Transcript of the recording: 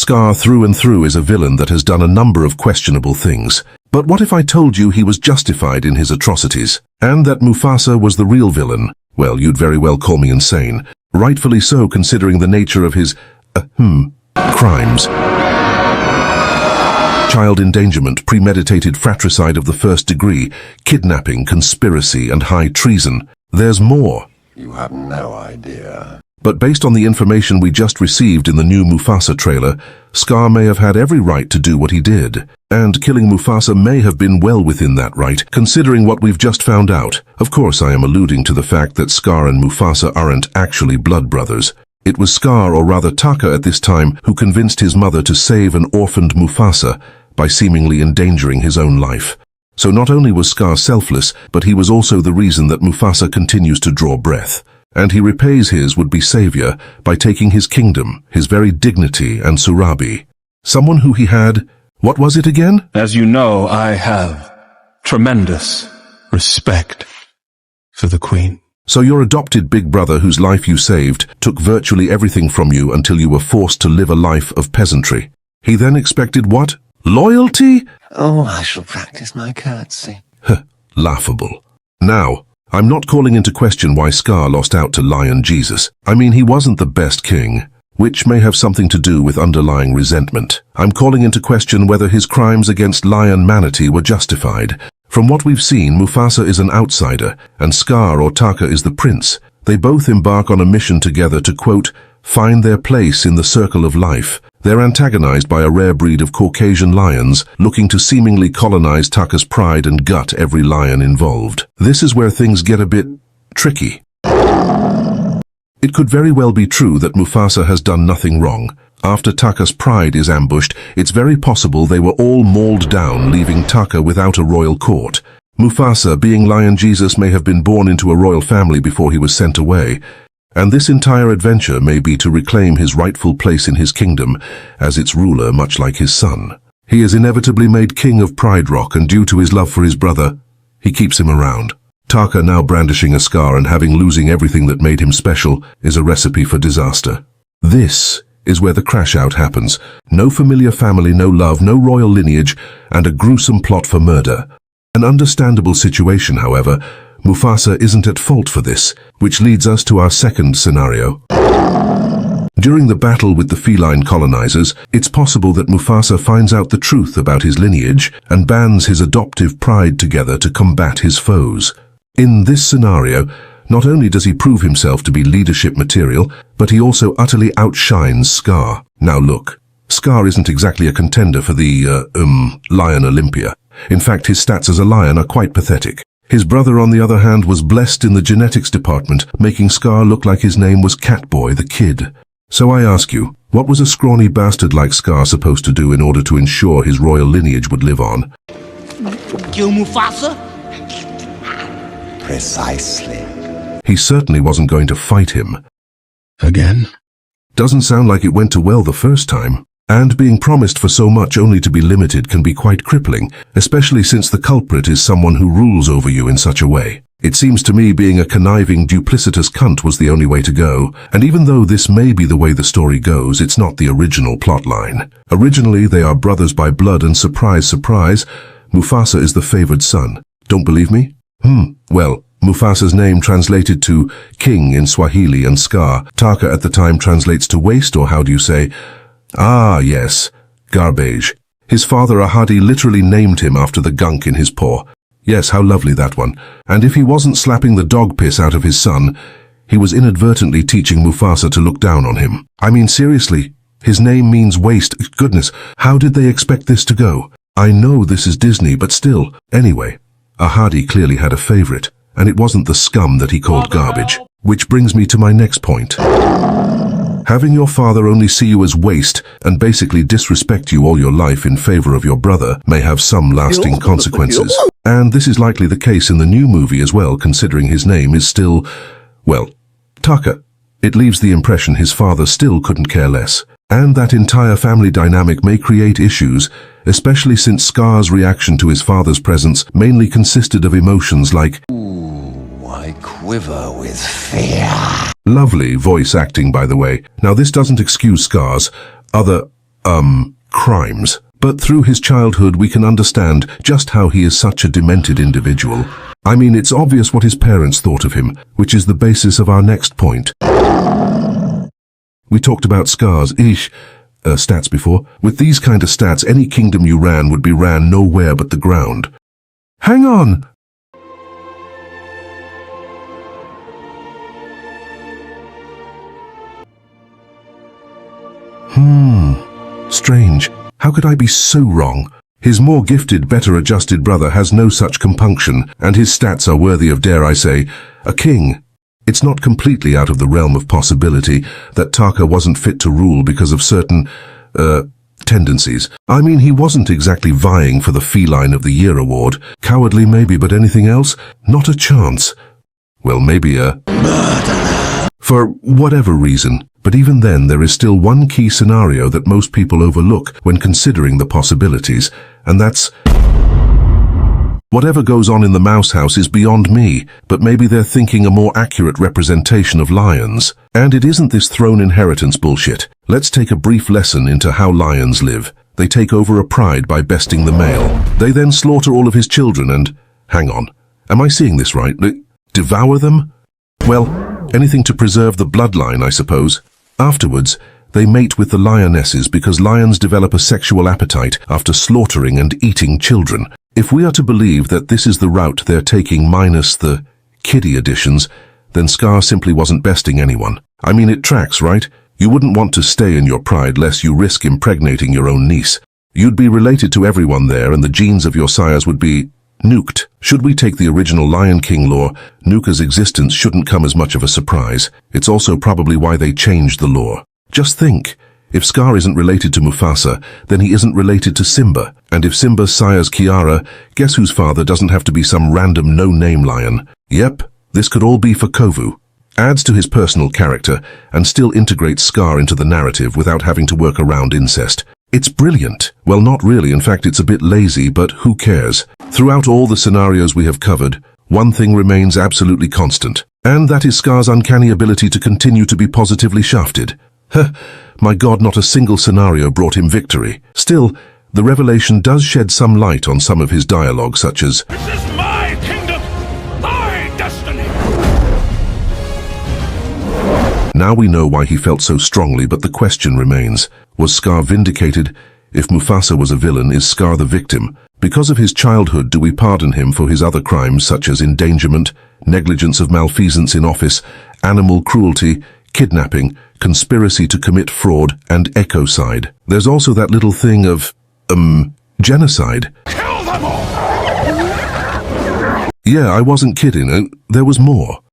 Scar through and through is a villain that has done a number of questionable things. But what if I told you he was justified in his atrocities, and that Mufasa was the real villain? Well, you'd very well call me insane. Rightfully so, considering the nature of his, crimes. Child endangerment, premeditated fratricide of the first degree, kidnapping, conspiracy, and high treason. There's more. You have no idea. But based on the information we just received in the new Mufasa trailer, Scar may have had every right to do what he did. And killing Mufasa may have been well within that right, considering what we've just found out. Of course, I am alluding to the fact that Scar and Mufasa aren't actually blood brothers. It was Scar, or rather Taka at this time, who convinced his mother to save an orphaned Mufasa by seemingly endangering his own life. So not only was Scar selfless, but he was also the reason that Mufasa continues to draw breath. And he repays his would-be savior by taking his kingdom, his very dignity and Surabi. Someone who he had, what was it again? As you know, I have tremendous respect for the Queen. So your adopted big brother whose life you saved took virtually everything from you until you were forced to live a life of peasantry. He then expected what? Loyalty? Oh, I shall practice my courtesy. Laughable. Now, I'm not calling into question why Scar lost out to Lion Jesus. I mean, he wasn't the best king, which may have something to do with underlying resentment. I'm calling into question whether his crimes against Lion Manatee were justified. From what we've seen, Mufasa is an outsider, and Scar or Taka is the prince. They both embark on a mission together to, quote, find their place in the circle of life. They're antagonized by a rare breed of Caucasian lions, looking to seemingly colonize Taka's pride and gut every lion involved. This is where things get a bit tricky. It could very well be true that Mufasa has done nothing wrong. After Taka's pride is ambushed, it's very possible they were all mauled down, leaving Taka without a royal court. Mufasa, being Lion Jesus, may have been born into a royal family before he was sent away. And this entire adventure may be to reclaim his rightful place in his kingdom as its ruler, much like his son. He is inevitably made king of Pride Rock, and due to his love for his brother, he keeps him around. Taka, now brandishing a scar and having losing everything that made him special, is a recipe for disaster. This is where the crash-out happens. No familiar family, no love, no royal lineage, and a gruesome plot for murder. An understandable situation, however. Mufasa isn't at fault for this, which leads us to our second scenario. During the battle with the feline colonizers, it's possible that Mufasa finds out the truth about his lineage and bands his adoptive pride together to combat his foes. In this scenario, not only does he prove himself to be leadership material, but he also utterly outshines Scar. Now look, Scar isn't exactly a contender for the, Lion Olympia. In fact, his stats as a lion are quite pathetic. His brother, on the other hand, was blessed in the genetics department, making Scar look like his name was Catboy the Kid. So I ask you, what was a scrawny bastard like Scar supposed to do in order to ensure his royal lineage would live on? Kill Mufasa? Precisely. He certainly wasn't going to fight him. Again? Doesn't sound like it went too well the first time. And being promised for so much only to be limited can be quite crippling, especially since the culprit is someone who rules over you in such a way. It seems to me being a conniving, duplicitous cunt was the only way to go, and even though this may be the way the story goes, it's not the original plotline. Originally, they are brothers by blood, and surprise, surprise, Mufasa is the favored son. Don't believe me? Well, Mufasa's name translated to king in Swahili, and Scar, Taka at the time, translates to waste, or how do you say? Ah, yes, garbage. His father Ahadi literally named him after the gunk in his paw. Yes, how lovely that one. And if he wasn't slapping the dog piss out of his son, he was inadvertently teaching Mufasa to look down on him. I mean, seriously, his name means waste. Goodness, how did they expect this to go? I know this is Disney, but still. Anyway, Ahadi clearly had a favorite, and it wasn't the scum that he called garbage. Which brings me to my next point. Having your father only see you as waste and basically disrespect you all your life in favor of your brother may have some lasting consequences. And this is likely the case in the new movie as well, considering his name is still, well, Taka. It leaves the impression his father still couldn't care less. And that entire family dynamic may create issues, especially since Scar's reaction to his father's presence mainly consisted of emotions like, Ooh, I quiver with fear. Lovely voice acting, by the way. Now, this doesn't excuse Scar's other crimes. But through his childhood we can understand just how he is such a demented individual. I mean, it's obvious what his parents thought of him, which is the basis of our next point. We talked about Scar's stats before. With these kind of stats, any kingdom you ran would be ran nowhere but the ground. Hang on! Strange. How could I be so wrong? His more gifted, better adjusted brother has no such compunction, and his stats are worthy of, dare I say, a king. It's not completely out of the realm of possibility that Taka wasn't fit to rule because of certain, tendencies. I mean, he wasn't exactly vying for the Feline of the Year award. Cowardly maybe, but anything else? Not a chance. Well, maybe a murderer. For whatever reason. But even then, there is still one key scenario that most people overlook when considering the possibilities, and that's whatever goes on in the mouse house is beyond me, but maybe they're thinking a more accurate representation of lions. And it isn't this throne inheritance bullshit. Let's take a brief lesson into how lions live. They take over a pride by besting the male. They then slaughter all of his children and, hang on, am I seeing this right? Devour them? Well, anything to preserve the bloodline, I suppose. Afterwards, they mate with the lionesses because lions develop a sexual appetite after slaughtering and eating children. If we are to believe that this is the route they're taking minus the kiddie additions, then Scar simply wasn't besting anyone. I mean, it tracks, right? You wouldn't want to stay in your pride lest you risk impregnating your own niece. You'd be related to everyone there and the genes of your sires would be nuked. Should we take the original Lion King lore, Nuka's existence shouldn't come as much of a surprise. It's also probably why they changed the lore. Just think, if Scar isn't related to Mufasa, then he isn't related to Simba. And if Simba's sire's Kiara, guess whose father doesn't have to be some random no-name lion? Yep, this could all be for Kovu. Adds to his personal character and still integrates Scar into the narrative without having to work around incest. It's brilliant. Well, not really. In fact, it's a bit lazy, but who cares? Throughout all the scenarios we have covered, one thing remains absolutely constant, and that is Scar's uncanny ability to continue to be positively shafted. My God, not a single scenario brought him victory. Still, the revelation does shed some light on some of his dialogue, such as, "This is my kingdom, my destiny." Now we know why he felt so strongly, but the question remains, was Scar vindicated? If Mufasa was a villain, is Scar the victim? Because of his childhood, do we pardon him for his other crimes such as endangerment, negligence of malfeasance in office, animal cruelty, kidnapping, conspiracy to commit fraud, and ecocide? There's also that little thing of, genocide. Kill them all! Yeah, I wasn't kidding. There was more.